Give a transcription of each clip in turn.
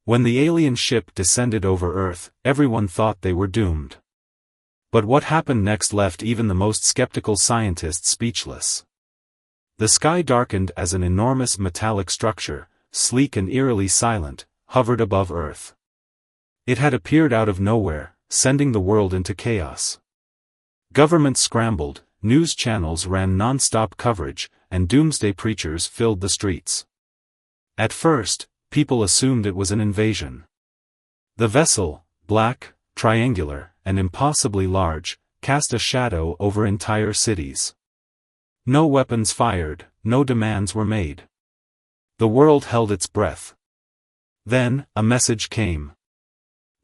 When the alien ship descended over Earth, everyone thought they were doomed. But what happened next left even the most skeptical scientists speechless. The sky darkened as an enormous metallic structure, sleek and eerily silent, hovered above Earth. It had appeared out of nowhere, sending the world into chaos. Governments scrambled, news channels ran non-stop coverage, and doomsday preachers filled the streets. At first, people assumed it was an invasion. The vessel, black, triangular, and impossibly large, cast a shadow over entire cities. No weapons fired, no demands were made. The world held its breath. Then, a message came.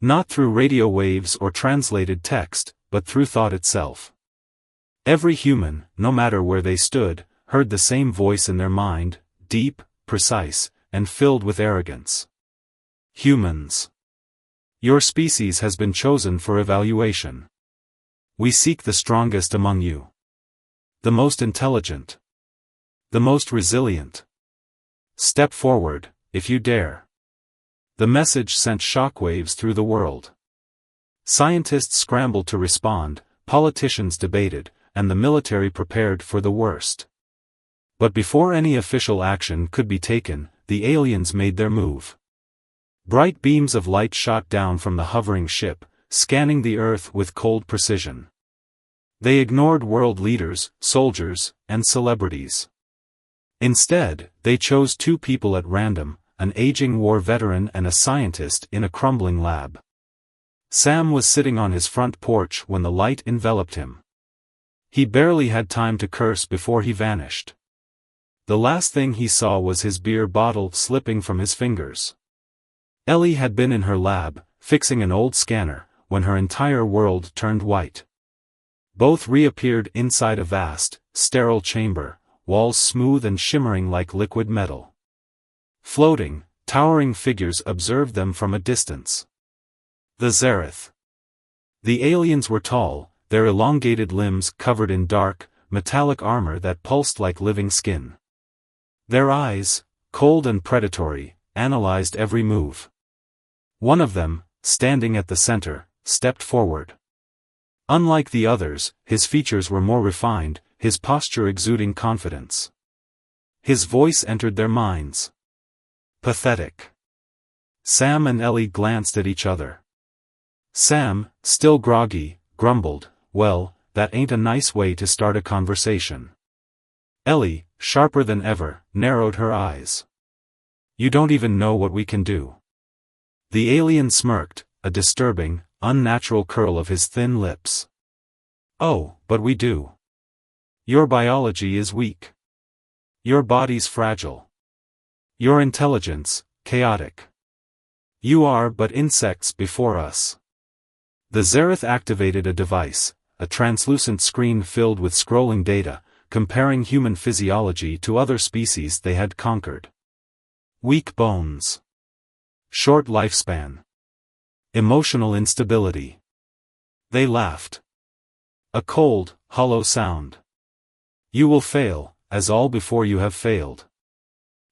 Not through radio waves or translated text, but through thought itself. Every human, no matter where they stood, heard the same voice in their mind, deep, precise, and filled with arrogance. Humans. Your species has been chosen for evaluation. We seek the strongest among you. The most intelligent. The most resilient. Step forward, if you dare. The message sent shockwaves through the world. Scientists scrambled to respond, politicians debated, and the military prepared for the worst. But before any official action could be taken, the aliens made their move. Bright beams of light shot down from the hovering ship, scanning the Earth with cold precision. They ignored world leaders, soldiers, and celebrities. Instead, they chose two people at random, an aging war veteran and a scientist in a crumbling lab. Sam was sitting on his front porch when the light enveloped him. He barely had time to curse before he vanished. The last thing he saw was his beer bottle slipping from his fingers. Ellie had been in her lab, fixing an old scanner, when her entire world turned white. Both reappeared inside a vast, sterile chamber, walls smooth and shimmering like liquid metal. Floating, towering figures observed them from a distance. The Zereth. The aliens were tall, their elongated limbs covered in dark, metallic armor that pulsed like living skin. Their eyes, cold and predatory, analyzed every move. One of them, standing at the center, stepped forward. Unlike the others, his features were more refined, his posture exuding confidence. His voice entered their minds. Pathetic. Sam and Ellie glanced at each other. Sam, still groggy, grumbled, "Well, that ain't a nice way to start a conversation." Ellie, sharper than ever, narrowed her eyes. "You don't even know what we can do." The alien smirked, a disturbing, unnatural curl of his thin lips. "Oh, but we do. Your biology is weak. Your body's fragile. Your intelligence, chaotic. You are but insects before us." The Zereth activated a device, a translucent screen filled with scrolling data, comparing human physiology to other species they had conquered. Weak bones. Short lifespan. Emotional instability. They laughed. A cold, hollow sound. "You will fail, as all before you have failed."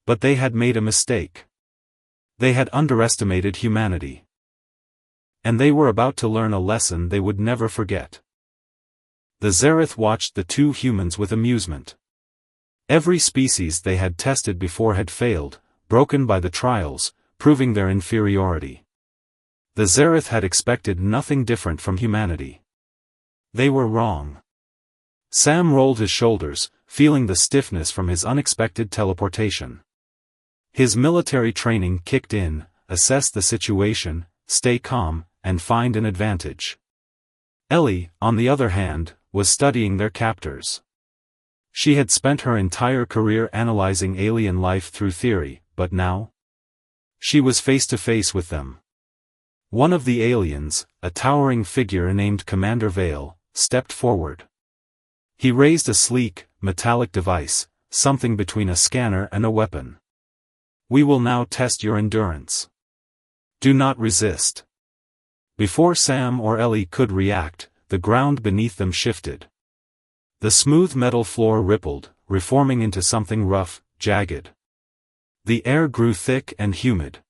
But they had made a mistake. They had underestimated humanity. And they were about to learn a lesson they would never forget. The Zereth watched the two humans with amusement. Every species they had tested before had failed, broken by the trials, proving their inferiority. The Zereth had expected nothing different from humanity. They were wrong. Sam rolled his shoulders, feeling the stiffness from his unexpected teleportation. His military training kicked in, assess the situation, stay calm, and find an advantage. Ellie, on the other hand, was studying their captors. She had spent her entire career analyzing alien life through theory, but now? She was face to face with them. One of the aliens, a towering figure named Commander Vale, stepped forward. He raised a sleek, metallic device, something between a scanner and a weapon. "We will now test your endurance. Do not resist." Before Sam or Ellie could react, the ground beneath them shifted. The smooth metal floor rippled, reforming into something rough, jagged. The air grew thick and humid.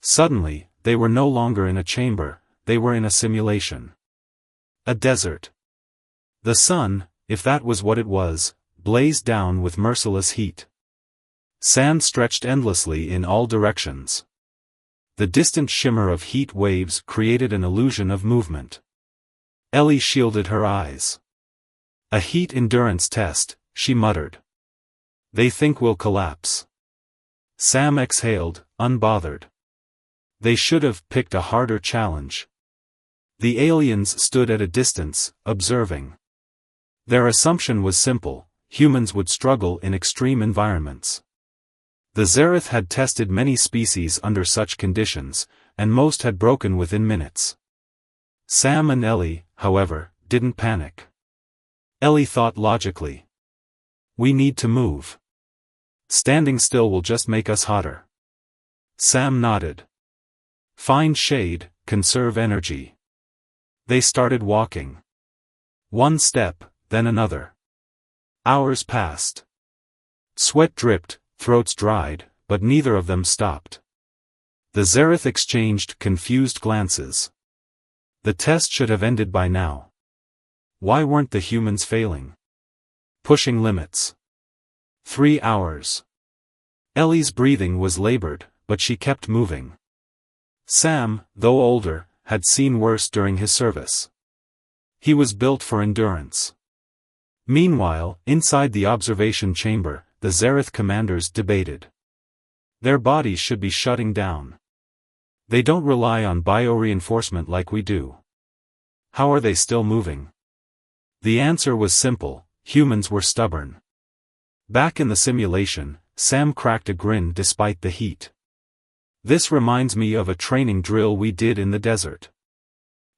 Suddenly, they were no longer in a chamber, they were in a simulation. A desert. The sun, if that was what it was, blazed down with merciless heat. Sand stretched endlessly in all directions. The distant shimmer of heat waves created an illusion of movement. Ellie shielded her eyes. A heat endurance test, she muttered. They think we'll collapse. Sam exhaled, unbothered. They should have picked a harder challenge. The aliens stood at a distance, observing. Their assumption was simple: humans would struggle in extreme environments. The Xerath had tested many species under such conditions, and most had broken within minutes. Sam and Ellie, however, didn't panic. Ellie thought logically. We need to move. Standing still will just make us hotter. Sam nodded. Find shade, conserve energy. They started walking. One step, then another. Hours passed. Sweat dripped, throats dried, but neither of them stopped. The Xerath exchanged confused glances. The test should have ended by now. Why weren't the humans failing? Pushing limits. 3 hours. Ellie's breathing was labored, but she kept moving. Sam, though older, had seen worse during his service. He was built for endurance. Meanwhile, inside the observation chamber, the Xerath commanders debated. Their bodies should be shutting down. They don't rely on bioreinforcement like we do. How are they still moving? The answer was simple: humans were stubborn. Back in the simulation, Sam cracked a grin despite the heat. This reminds me of a training drill we did in the desert.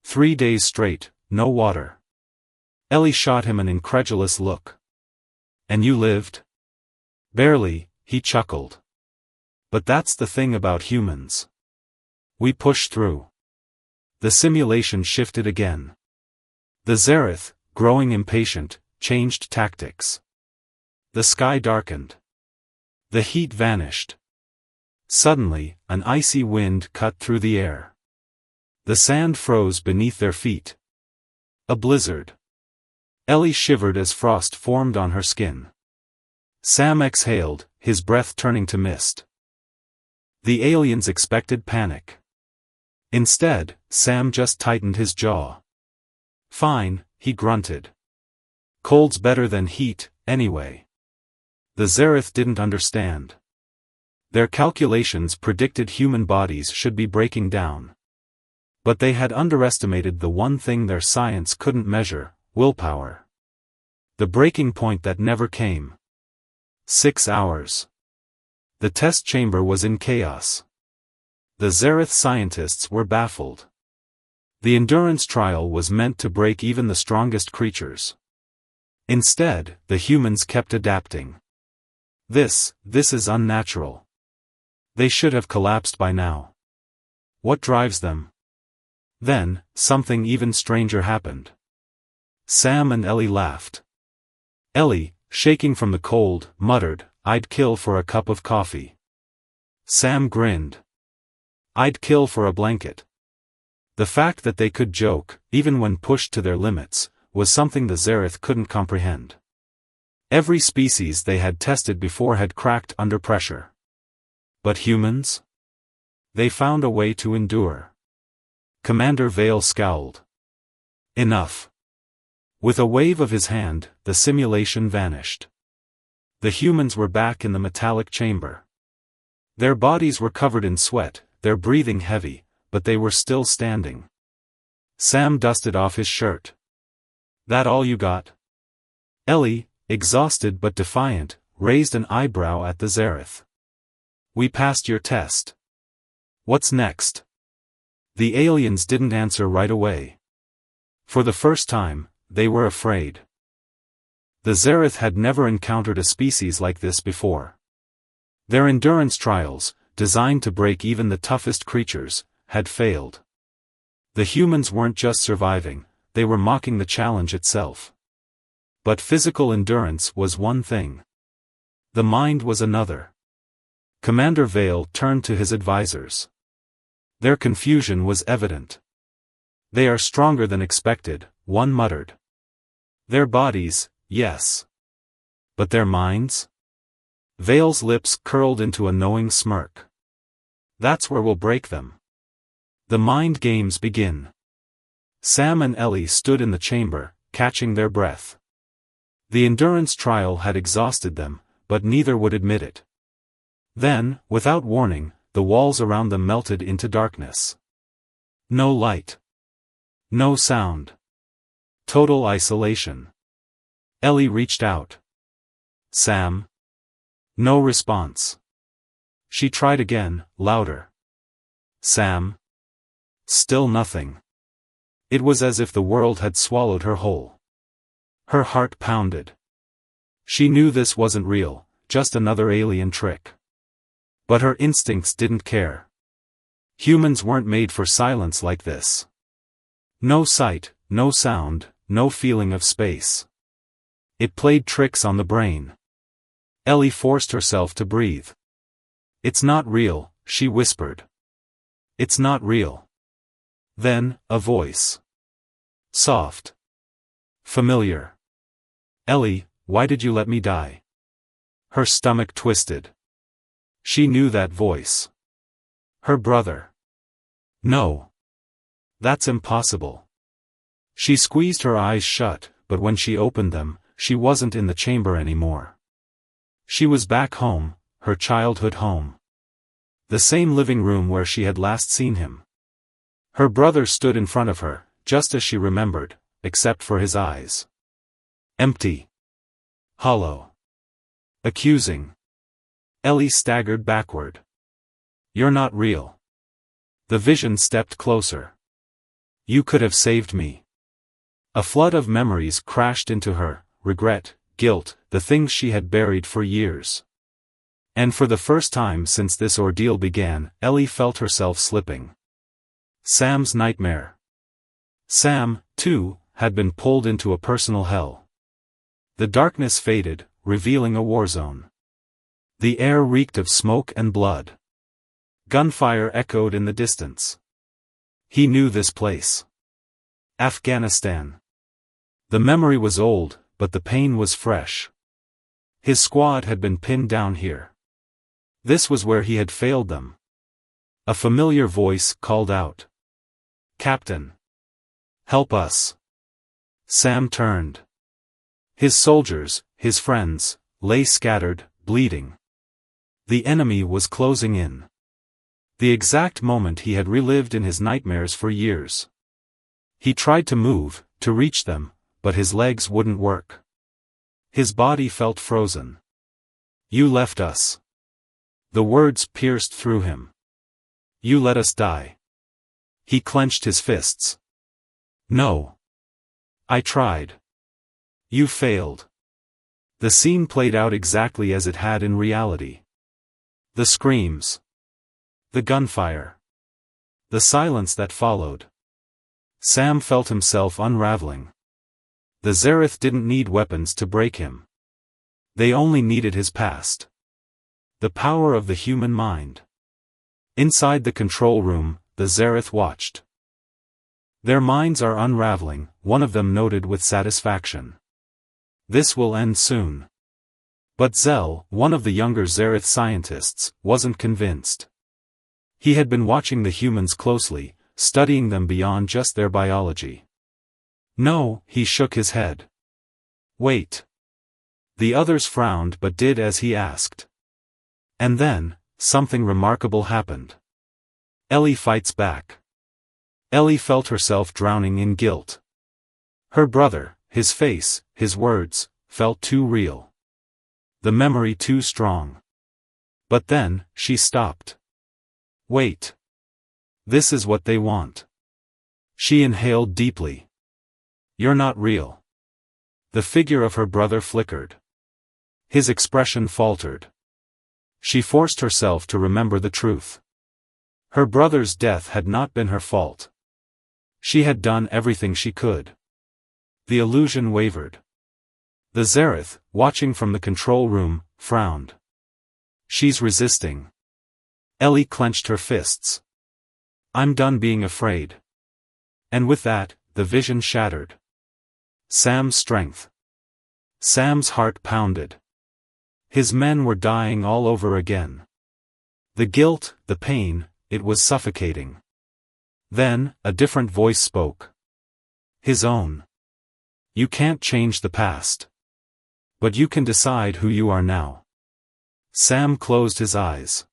3 days straight, no water. Ellie shot him an incredulous look. And you lived? Barely, he chuckled. But that's the thing about humans. We push through. The simulation shifted again. The Xerath, growing impatient, changed tactics. The sky darkened. The heat vanished. Suddenly, an icy wind cut through the air. The sand froze beneath their feet. A blizzard. Ellie shivered as frost formed on her skin. Sam exhaled, his breath turning to mist. The aliens expected panic. Instead, Sam just tightened his jaw. Fine, he grunted. Cold's better than heat, anyway. The Xerath didn't understand. Their calculations predicted human bodies should be breaking down. But they had underestimated the one thing their science couldn't measure: willpower. The breaking point that never came. 6 hours. The test chamber was in chaos. The Xerath scientists were baffled. The endurance trial was meant to break even the strongest creatures. Instead, the humans kept adapting. This is unnatural. They should have collapsed by now. What drives them? Then, something even stranger happened. Sam and Ellie laughed. Ellie, shaking from the cold, muttered, "I'd kill for a cup of coffee." Sam grinned. "I'd kill for a blanket." The fact that they could joke, even when pushed to their limits, was something the Xerath couldn't comprehend. Every species they had tested before had cracked under pressure. But humans? They found a way to endure. Commander Vale scowled. Enough. With a wave of his hand, the simulation vanished. The humans were back in the metallic chamber. Their bodies were covered in sweat, their breathing heavy, but they were still standing. Sam dusted off his shirt. "That all you got?" Ellie, exhausted but defiant, raised an eyebrow at the Xerath. "We passed your test. What's next?" The aliens didn't answer right away. For the first time, they were afraid. The Xerath had never encountered a species like this before. Their endurance trials, designed to break even the toughest creatures, had failed. The humans weren't just surviving, they were mocking the challenge itself. But physical endurance was one thing. The mind was another. Commander Vale turned to his advisors. Their confusion was evident. They are stronger than expected, one muttered. Their bodies, yes. But their minds? Vale's lips curled into a knowing smirk. That's where we'll break them. The mind games begin. Sam and Ellie stood in the chamber, catching their breath. The endurance trial had exhausted them, but neither would admit it. Then, without warning, the walls around them melted into darkness. No light. No sound. Total isolation. Ellie reached out. Sam? No response. She tried again, louder. Sam? Still nothing. It was as if the world had swallowed her whole. Her heart pounded. She knew this wasn't real, just another alien trick. But her instincts didn't care. Humans weren't made for silence like this. No sight, no sound, no feeling of space. It played tricks on the brain. Ellie forced herself to breathe. It's not real, she whispered. It's not real. Then, a voice. Soft. Familiar. Ellie, why did you let me die? Her stomach twisted. She knew that voice. Her brother. No. That's impossible. She squeezed her eyes shut, but when she opened them, she wasn't in the chamber anymore. She was back home, her childhood home. The same living room where she had last seen him. Her brother stood in front of her, just as she remembered, except for his eyes. Empty. Hollow. Accusing. Ellie staggered backward. You're not real. The vision stepped closer. You could have saved me. A flood of memories crashed into her, regret, guilt, the things she had buried for years. And for the first time since this ordeal began, Ellie felt herself slipping. Sam's nightmare. Sam, too, had been pulled into a personal hell. The darkness faded, revealing a war zone. The air reeked of smoke and blood. Gunfire echoed in the distance. He knew this place. Afghanistan. The memory was old, but the pain was fresh. His squad had been pinned down here. This was where he had failed them. A familiar voice called out. Captain. Help us. Sam turned. His soldiers, his friends, lay scattered, bleeding. The enemy was closing in. The exact moment he had relived in his nightmares for years. He tried to move, to reach them, but his legs wouldn't work. His body felt frozen. You left us. The words pierced through him. You let us die. He clenched his fists. No. I tried. You failed. The scene played out exactly as it had in reality. The screams. The gunfire. The silence that followed. Sam felt himself unraveling. The Zareth didn't need weapons to break him. They only needed his past. The power of the human mind. Inside the control room, the Zareth watched. Their minds are unraveling, one of them noted with satisfaction. This will end soon. But Zell, one of the younger Zareth scientists, wasn't convinced. He had been watching the humans closely, studying them beyond just their biology. No, he shook his head. Wait. The others frowned but did as he asked. And then, something remarkable happened. Ellie fights back. Ellie felt herself drowning in guilt. Her brother, his face, his words, felt too real. The memory too strong. But then, she stopped. Wait. This is what they want. She inhaled deeply. You're not real. The figure of her brother flickered. His expression faltered. She forced herself to remember the truth. Her brother's death had not been her fault. She had done everything she could. The illusion wavered. The Zareth, watching from the control room, frowned. She's resisting. Ellie clenched her fists. I'm done being afraid. And with that, the vision shattered. Sam's strength. Sam's heart pounded. His men were dying all over again. The guilt, the pain, it was suffocating. Then, a different voice spoke. His own. You can't change the past. But you can decide who you are now. Sam closed his eyes.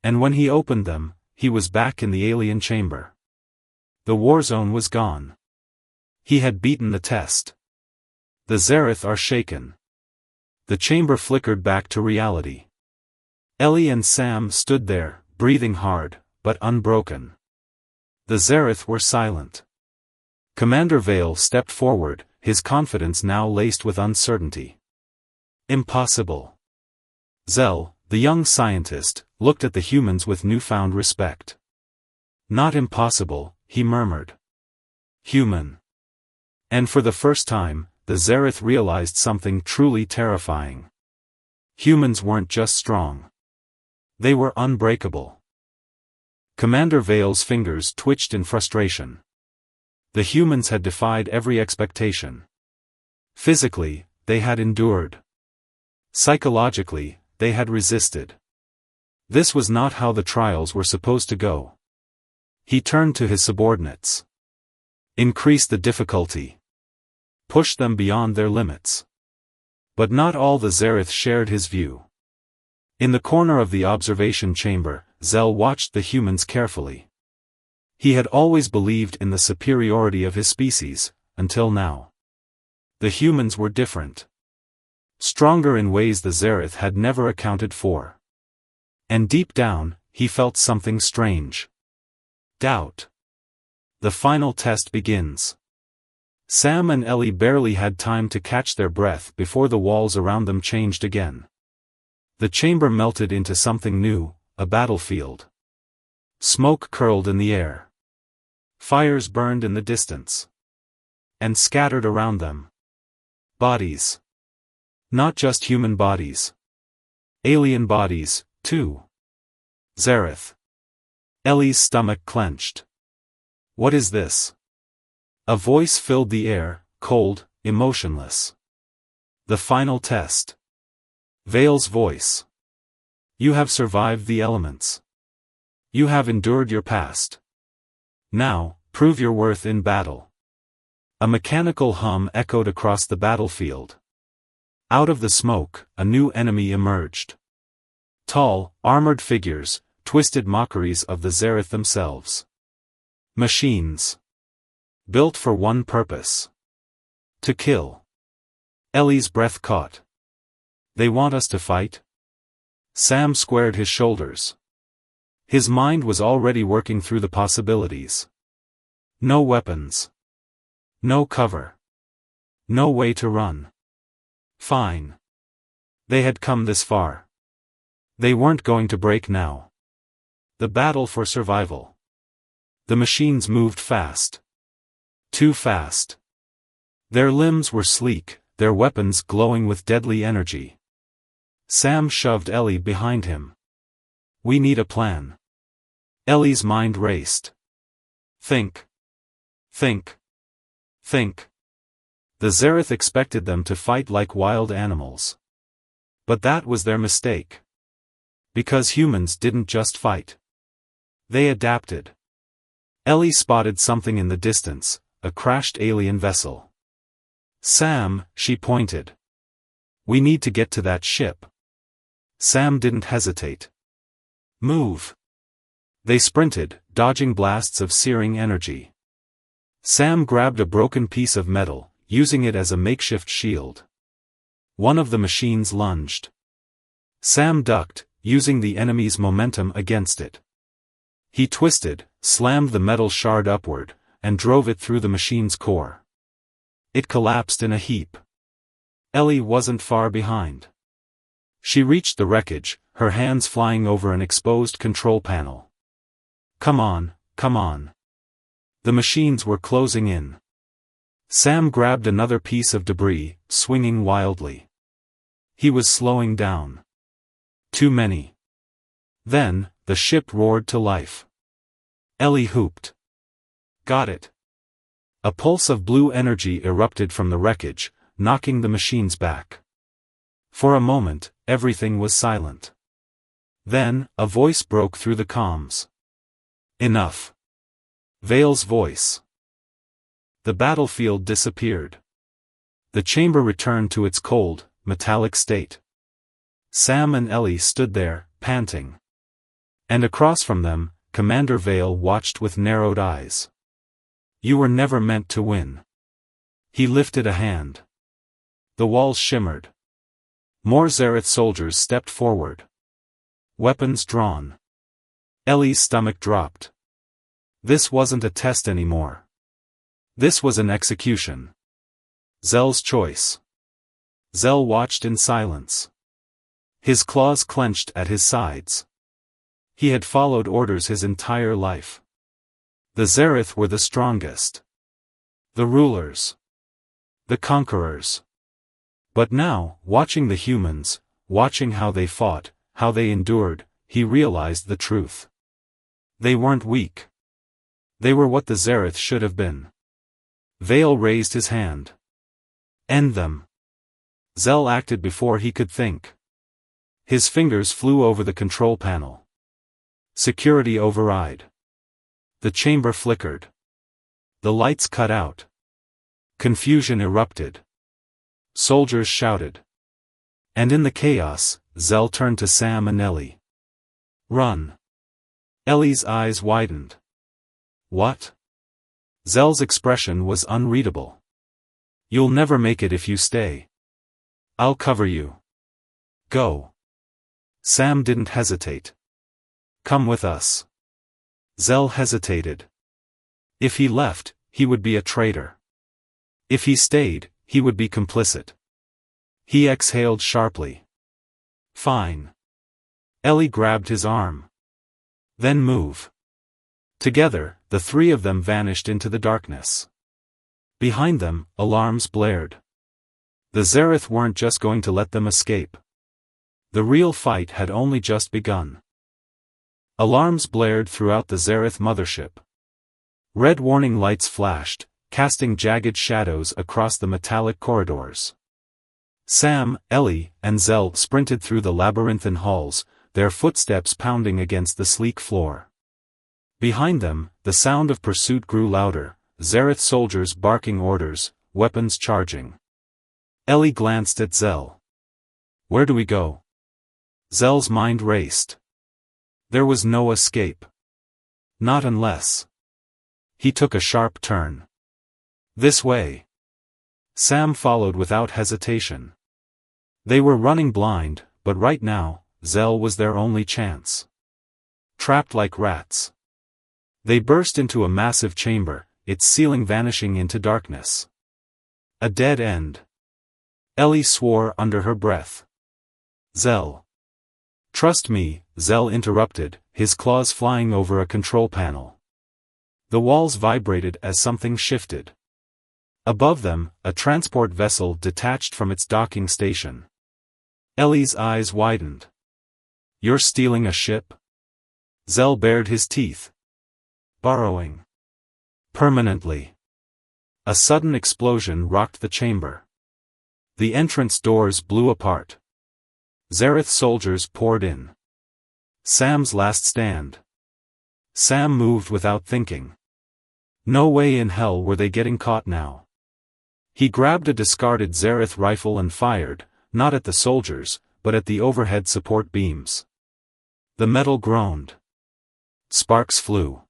And when he opened them, he was back in the alien chamber. The war zone was gone. He had beaten the test. The Zereth are shaken. The chamber flickered back to reality. Ellie and Sam stood there, breathing hard, but unbroken. The Zereth were silent. Commander Vale stepped forward, his confidence now laced with uncertainty. Impossible. Zell, the young scientist, looked at the humans with newfound respect. Not impossible, he murmured. Human. And for the first time, the Zereth realized something truly terrifying. Humans weren't just strong. They were unbreakable. Commander Vale's fingers twitched in frustration. The humans had defied every expectation. Physically, they had endured. Psychologically, they had resisted. This was not how the trials were supposed to go. He turned to his subordinates. Increase the difficulty. Push them beyond their limits. But not all the Zereth shared his view. In the corner of the observation chamber, Zell watched the humans carefully. He had always believed in the superiority of his species, until now. The humans were different. Stronger in ways the Zereth had never accounted for. And deep down, he felt something strange. Doubt. The final test begins. Sam and Ellie barely had time to catch their breath before the walls around them changed again. The chamber melted into something new, a battlefield. Smoke curled in the air. Fires burned in the distance. And scattered around them. Bodies. Not just human bodies. Alien bodies, too. Zereth. Ellie's stomach clenched. What is this? A voice filled the air, cold, emotionless. The final test. Vale's voice. You have survived the elements. You have endured your past. Now, prove your worth in battle. A mechanical hum echoed across the battlefield. Out of the smoke, a new enemy emerged. Tall, armored figures, twisted mockeries of the Zereth themselves. Machines. Built for one purpose. To kill. Ellie's breath caught. They want us to fight? Sam squared his shoulders. His mind was already working through the possibilities. No weapons. No cover. No way to run. Fine. They had come this far. They weren't going to break now. The battle for survival. The machines moved fast. Too fast. Their limbs were sleek, their weapons glowing with deadly energy. Sam shoved Ellie behind him. We need a plan. Ellie's mind raced. Think. Think. Think. The Zereth expected them to fight like wild animals. But that was their mistake. Because humans didn't just fight. They adapted. Ellie spotted something in the distance, a crashed alien vessel. Sam, she pointed. We need to get to that ship. Sam didn't hesitate. Move. They sprinted, dodging blasts of searing energy. Sam grabbed a broken piece of metal, using it as a makeshift shield. One of the machines lunged. Sam ducked, using the enemy's momentum against it. He twisted, slammed the metal shard upward, and drove it through the machine's core. It collapsed in a heap. Ellie wasn't far behind. She reached the wreckage, her hands flying over an exposed control panel. Come on, come on. The machines were closing in. Sam grabbed another piece of debris, swinging wildly. He was slowing down. Too many. Then, the ship roared to life. Ellie whooped. Got it. A pulse of blue energy erupted from the wreckage, knocking the machines back. For a moment, everything was silent. Then, a voice broke through the comms. Enough. Vale's voice. The battlefield disappeared. The chamber returned to its cold, metallic state. Sam and Ellie stood there, panting. And across from them, Commander Vale watched with narrowed eyes. You were never meant to win. He lifted a hand. The walls shimmered. More Zareth soldiers stepped forward. Weapons drawn. Ellie's stomach dropped. This wasn't a test anymore. This was an execution. Zell's choice. Zell watched in silence. His claws clenched at his sides. He had followed orders his entire life. The Zareth were the strongest. The rulers. The conquerors. But now, watching the humans, watching how they fought, how they endured, he realized the truth. They weren't weak. They were what the Zareth should have been. Vale raised his hand. End them. Zell acted before he could think. His fingers flew over the control panel. Security override. The chamber flickered. The lights cut out. Confusion erupted. Soldiers shouted. And in the chaos, Zell turned to Sam and Ellie. Run. Ellie's eyes widened. What? Zell's expression was unreadable. You'll never make it if you stay. I'll cover you. Go. Sam didn't hesitate. Come with us. Zell hesitated. If he left, he would be a traitor. If he stayed, he would be complicit. He exhaled sharply. Fine. Ellie grabbed his arm. Then move. Together, the three of them vanished into the darkness. Behind them, alarms blared. The Zareth weren't just going to let them escape. The real fight had only just begun. Alarms blared throughout the Zareth mothership. Red warning lights flashed, casting jagged shadows across the metallic corridors. Sam, Ellie, and Zell sprinted through the labyrinthine halls, their footsteps pounding against the sleek floor. Behind them, the sound of pursuit grew louder, Zareth soldiers barking orders, weapons charging. Ellie glanced at Zell. Where do we go? Zell's mind raced. There was no escape. Not unless. He took a sharp turn. This way. Sam followed without hesitation. They were running blind, but right now, Zell was their only chance. Trapped like rats. They burst into a massive chamber, its ceiling vanishing into darkness. A dead end. Ellie swore under her breath. Zell. Trust me, Zell interrupted, his claws flying over a control panel. The walls vibrated as something shifted. Above them, a transport vessel detached from its docking station. Ellie's eyes widened. You're stealing a ship? Zell bared his teeth. Borrowing. Permanently. A sudden explosion rocked the chamber. The entrance doors blew apart. Zareth soldiers poured in. Sam's last stand. Sam moved without thinking. No way in hell were they getting caught now. He grabbed a discarded Zareth rifle and fired, not at the soldiers, but at the overhead support beams. The metal groaned. Sparks flew.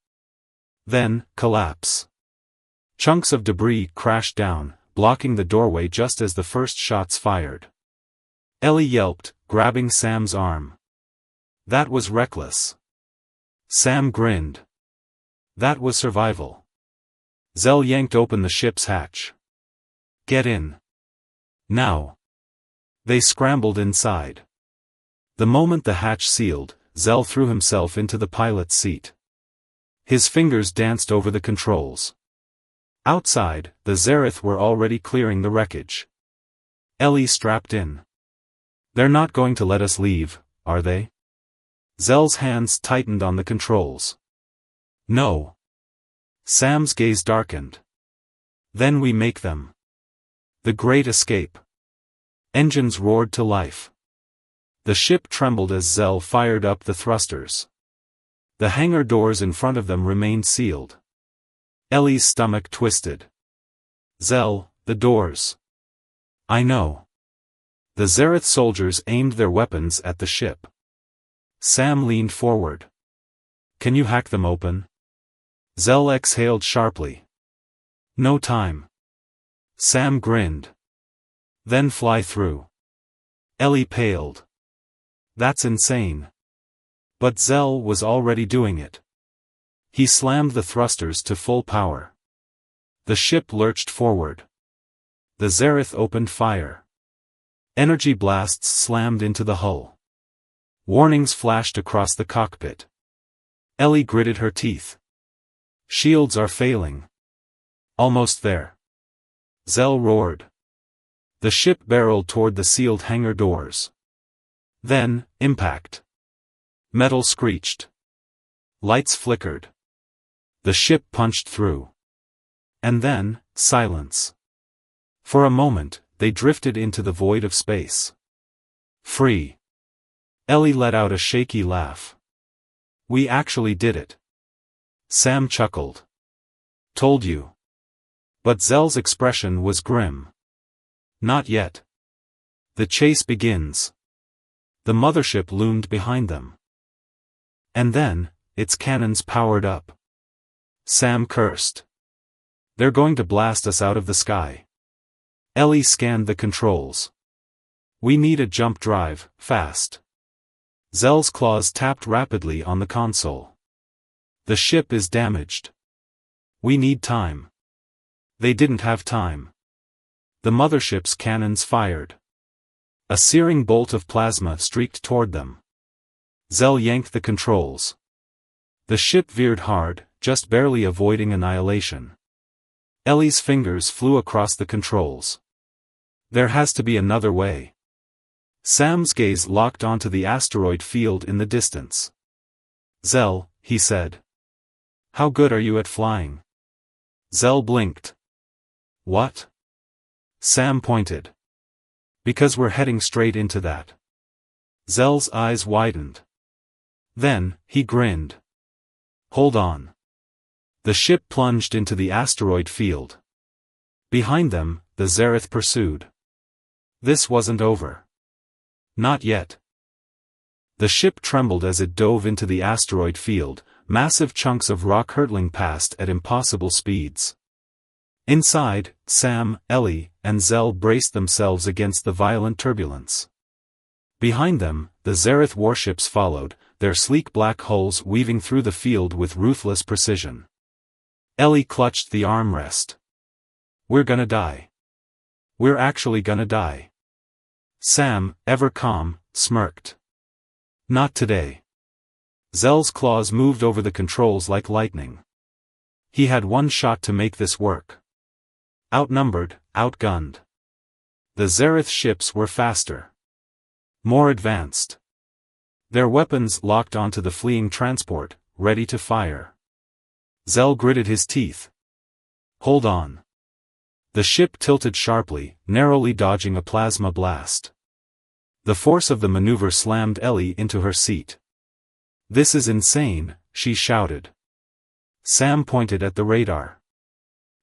Then, collapse. Chunks of debris crashed down, blocking the doorway just as the first shots fired. Ellie yelped, grabbing Sam's arm. That was reckless. Sam grinned. That was survival. Zell yanked open the ship's hatch. Get in. Now. They scrambled inside. The moment the hatch sealed, Zell threw himself into the pilot's seat. His fingers danced over the controls. Outside, the Zareth were already clearing the wreckage. Ellie strapped in. They're not going to let us leave, are they? Zell's hands tightened on the controls. No. Sam's gaze darkened. Then we make them. The Great Escape. Engines roared to life. The ship trembled as Zell fired up the thrusters. The hangar doors in front of them remained sealed. Ellie's stomach twisted. Zell, the doors. I know. The Zareth soldiers aimed their weapons at the ship. Sam leaned forward. Can you hack them open? Zell exhaled sharply. No time. Sam grinned. Then fly through. Ellie paled. That's insane. But Zell was already doing it. He slammed the thrusters to full power. The ship lurched forward. The Zareth opened fire. Energy blasts slammed into the hull. Warnings flashed across the cockpit. Ellie gritted her teeth. Shields are failing. Almost there. Zell roared. The ship barreled toward the sealed hangar doors. Then, impact. Metal screeched. Lights flickered. The ship punched through. And then, silence. For a moment, they drifted into the void of space. Free. Ellie let out a shaky laugh. We actually did it. Sam chuckled. Told you. But Zell's expression was grim. Not yet. The chase begins. The mothership loomed behind them. And then, its cannons powered up. Sam cursed. They're going to blast us out of the sky. Ellie scanned the controls. We need a jump drive, fast. Zell's claws tapped rapidly on the console. The ship is damaged. We need time. They didn't have time. The mothership's cannons fired. A searing bolt of plasma streaked toward them. Zell yanked the controls. The ship veered hard, just barely avoiding annihilation. Ellie's fingers flew across the controls. There has to be another way. Sam's gaze locked onto the asteroid field in the distance. Zell, he said. How good are you at flying? Zell blinked. What? Sam pointed. Because we're heading straight into that. Zell's eyes widened. Then, he grinned. Hold on. The ship plunged into the asteroid field. Behind them, the Zareth pursued. This wasn't over. Not yet. The ship trembled as it dove into the asteroid field, massive chunks of rock hurtling past at impossible speeds. Inside, Sam, Ellie, and Zell braced themselves against the violent turbulence. Behind them, the Zareth warships followed, their sleek black hulls weaving through the field with ruthless precision. Ellie clutched the armrest. We're gonna die. We're actually gonna die. Sam, ever calm, smirked. Not today. Zell's claws moved over the controls like lightning. He had one shot to make this work. Outnumbered, outgunned. The Zareth ships were faster. More advanced. Their weapons locked onto the fleeing transport, ready to fire. Zell gritted his teeth. Hold on. The ship tilted sharply, narrowly dodging a plasma blast. The force of the maneuver slammed Ellie into her seat. This is insane, she shouted. Sam pointed at the radar.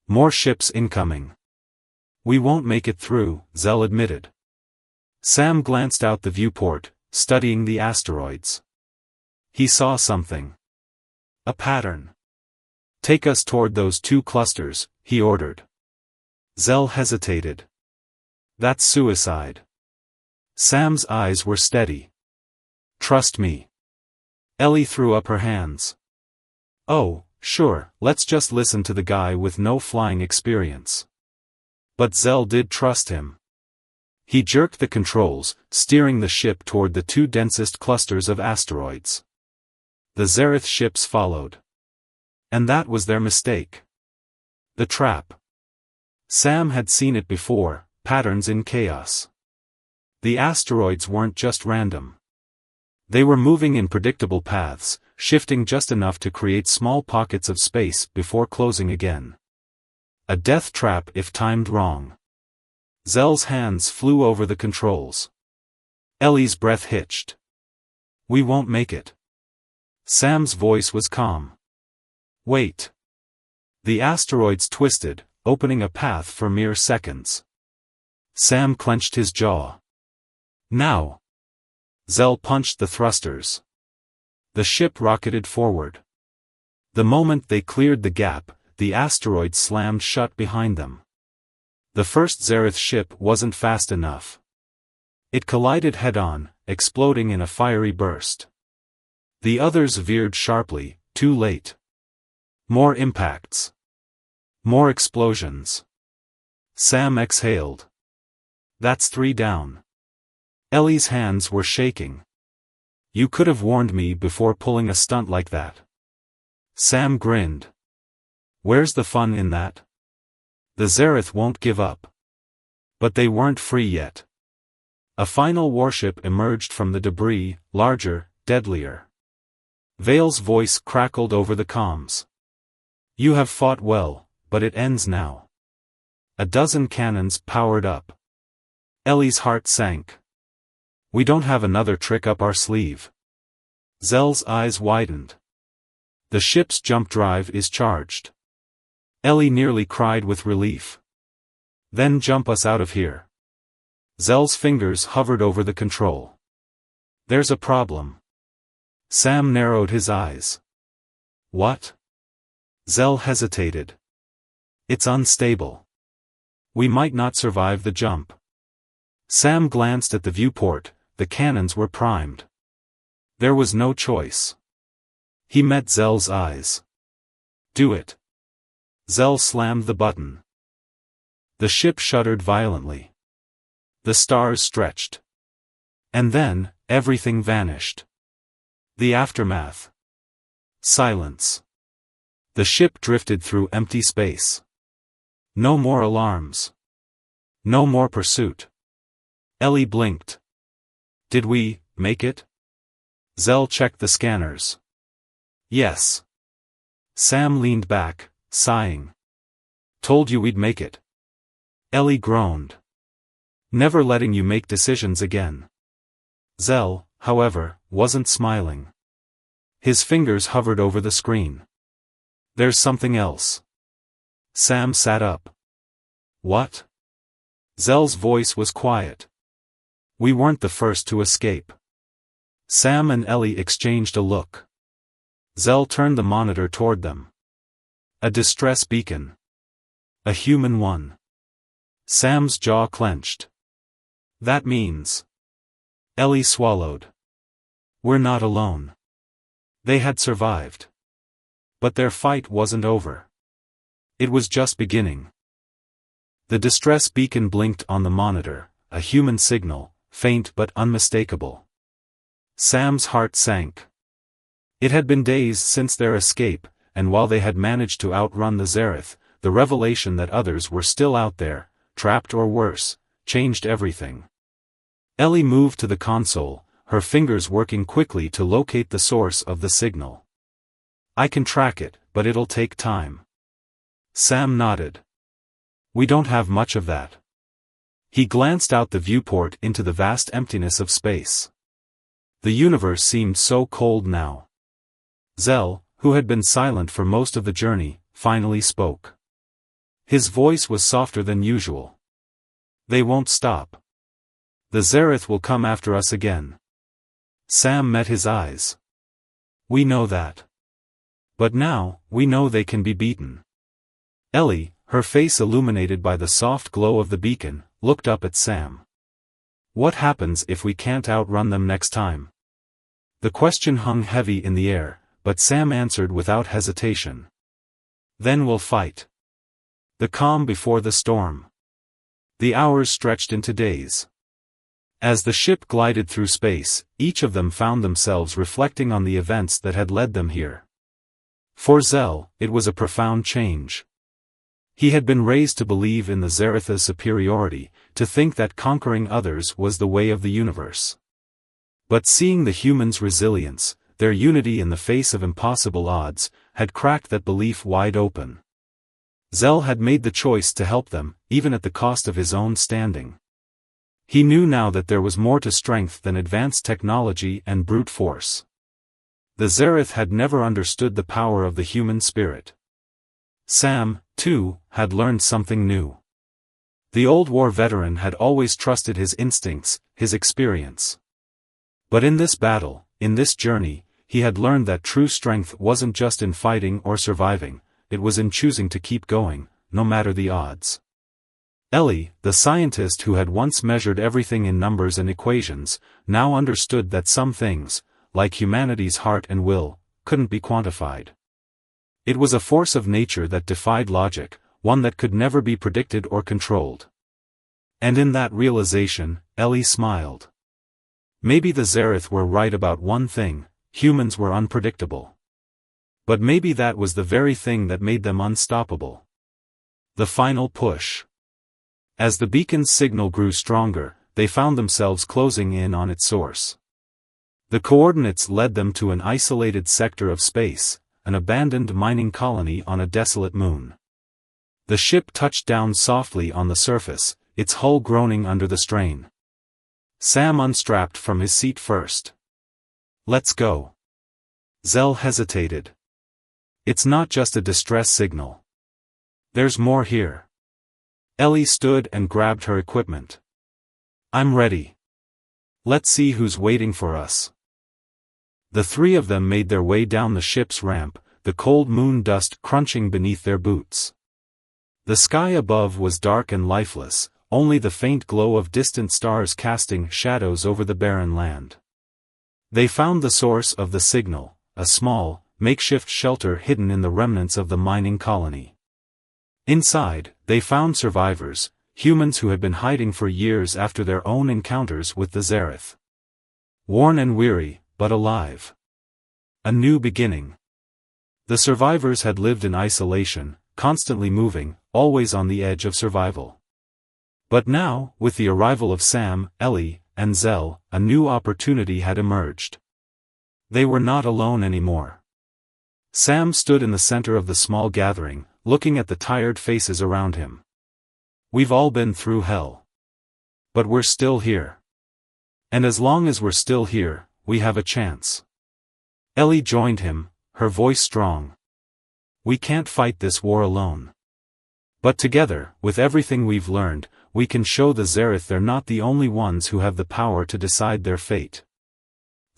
More ships incoming. We won't make it through, Zell admitted. Sam glanced out the viewport, studying the asteroids. He saw something. A pattern. Take us toward those two clusters, he ordered. Zell hesitated. That's suicide. Sam's eyes were steady. Trust me. Ellie threw up her hands. Oh, sure, let's just listen to the guy with no flying experience. But Zell did trust him. He jerked the controls, steering the ship toward the two densest clusters of asteroids. The Zareth ships followed. And that was their mistake. The trap. Sam had seen it before, patterns in chaos. The asteroids weren't just random. They were moving in predictable paths, shifting just enough to create small pockets of space before closing again. A death trap if timed wrong. Zell's hands flew over the controls. Ellie's breath hitched. "We won't make it." Sam's voice was calm. "Wait." The asteroids twisted, opening a path for mere seconds. Sam clenched his jaw. "Now!" Zell punched the thrusters. The ship rocketed forward. The moment they cleared the gap, the asteroid slammed shut behind them. The first Zereth ship wasn't fast enough. It collided head-on, exploding in a fiery burst. The others veered sharply, too late. More impacts. More explosions. Sam exhaled. "That's 3 down." Ellie's hands were shaking. "You could have warned me before pulling a stunt like that." Sam grinned. "Where's the fun in that? The Zereth won't give up." But they weren't free yet. A final warship emerged from the debris, larger, deadlier. Vale's voice crackled over the comms. "You have fought well, but it ends now." A dozen cannons powered up. Ellie's heart sank. "We don't have another trick up our sleeve." Zell's eyes widened. "The ship's jump drive is charged." Ellie nearly cried with relief. "Then jump us out of here." Zell's fingers hovered over the control. "There's a problem." Sam narrowed his eyes. "What?" Zell hesitated. "It's unstable. We might not survive the jump." Sam glanced at the viewport. The cannons were primed. There was no choice. He met Zell's eyes. "Do it." Zell slammed the button. The ship shuddered violently. The stars stretched. And then, everything vanished. The aftermath. Silence. The ship drifted through empty space. No more alarms. No more pursuit. Ellie blinked. "Did we make it?" Zell checked the scanners. "Yes." Sam leaned back, sighing. "Told you we'd make it." Ellie groaned. "Never letting you make decisions again." Zell, however, wasn't smiling. His fingers hovered over the screen. "There's something else." Sam sat up. "What?" Zell's voice was quiet. "We weren't the first to escape." Sam and Ellie exchanged a look. Zell turned the monitor toward them. A distress beacon. A human one. Sam's jaw clenched. "That means..." Ellie swallowed. "We're not alone." They had survived. But their fight wasn't over. It was just beginning. The distress beacon blinked on the monitor, a human signal, faint but unmistakable. Sam's heart sank. It had been days since their escape, and while they had managed to outrun the Zereth, the revelation that others were still out there, trapped or worse, changed everything. Ellie moved to the console, her fingers working quickly to locate the source of the signal. "I can track it, but it'll take time." Sam nodded. "We don't have much of that." He glanced out the viewport into the vast emptiness of space. The universe seemed so cold now. Zell, who had been silent for most of the journey, finally spoke. His voice was softer than usual. "They won't stop. The Zereth will come after us again." Sam met his eyes. "We know that. But now, we know they can be beaten." Ellie, her face illuminated by the soft glow of the beacon, looked up at Sam. "What happens if we can't outrun them next time?" The question hung heavy in the air, but Sam answered without hesitation. "Then we'll fight." The calm before the storm. The hours stretched into days. As the ship glided through space, each of them found themselves reflecting on the events that had led them here. For Zell, it was a profound change. He had been raised to believe in the Zeretha's superiority, to think that conquering others was the way of the universe. But seeing the humans' resilience, their unity in the face of impossible odds, had cracked that belief wide open. Zell had made the choice to help them, even at the cost of his own standing. He knew now that there was more to strength than advanced technology and brute force. The Zereth had never understood the power of the human spirit. Sam, too, had learned something new. The old war veteran had always trusted his instincts, his experience. But in this battle, in this journey, he had learned that true strength wasn't just in fighting or surviving, it was in choosing to keep going, no matter the odds. Ellie, the scientist who had once measured everything in numbers and equations, now understood that some things, like humanity's heart and will, couldn't be quantified. It was a force of nature that defied logic, one that could never be predicted or controlled. And in that realization, Ellie smiled. Maybe the Zereth were right about one thing: humans were unpredictable. But maybe that was the very thing that made them unstoppable. The final push. As the beacon's signal grew stronger, they found themselves closing in on its source. The coordinates led them to an isolated sector of space, an abandoned mining colony on a desolate moon. The ship touched down softly on the surface, its hull groaning under the strain. Sam unstrapped from his seat first. "Let's go." Zell hesitated. "It's not just a distress signal. There's more here." Ellie stood and grabbed her equipment. "I'm ready. Let's see who's waiting for us." The three of them made their way down the ship's ramp, the cold moon dust crunching beneath their boots. The sky above was dark and lifeless, only the faint glow of distant stars casting shadows over the barren land. They found the source of the signal, a small, makeshift shelter hidden in the remnants of the mining colony. Inside, they found survivors, humans who had been hiding for years after their own encounters with the Zereth. Worn and weary, but alive. A new beginning. The survivors had lived in isolation, constantly moving, always on the edge of survival. But now, with the arrival of Sam, Ellie, and Zell, a new opportunity had emerged. They were not alone anymore. Sam stood in the center of the small gathering, looking at the tired faces around him. "We've all been through hell. But we're still here. And as long as we're still here, we have a chance." Ellie joined him, her voice strong. "We can't fight this war alone. But together, with everything we've learned, we can show the Zereth they're not the only ones who have the power to decide their fate."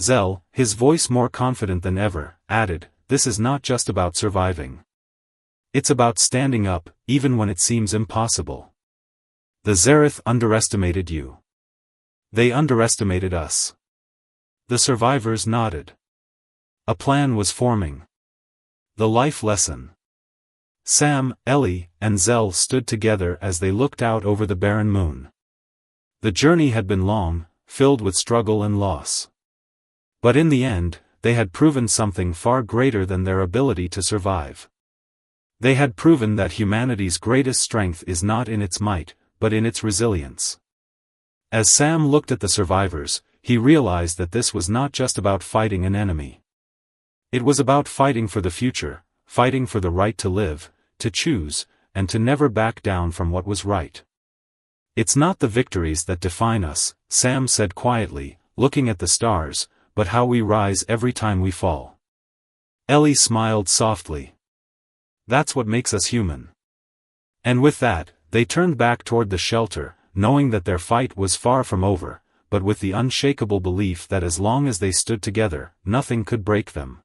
Zell, his voice more confident than ever, added, "This is not just about surviving. It's about standing up, even when it seems impossible. The Zereth underestimated you. They underestimated us." The survivors nodded. A plan was forming. The life lesson. Sam, Ellie, and Zell stood together as they looked out over the barren moon. The journey had been long, filled with struggle and loss. But in the end, they had proven something far greater than their ability to survive. They had proven that humanity's greatest strength is not in its might, but in its resilience. As Sam looked at the survivors, he realized that this was not just about fighting an enemy. It was about fighting for the future, fighting for the right to live, to choose, and to never back down from what was right. "It's not the victories that define us," Sam said quietly, looking at the stars, "but how we rise every time we fall." Ellie smiled softly. "That's what makes us human." And with that, they turned back toward the shelter, knowing that their fight was far from over, but with the unshakable belief that as long as they stood together, nothing could break them.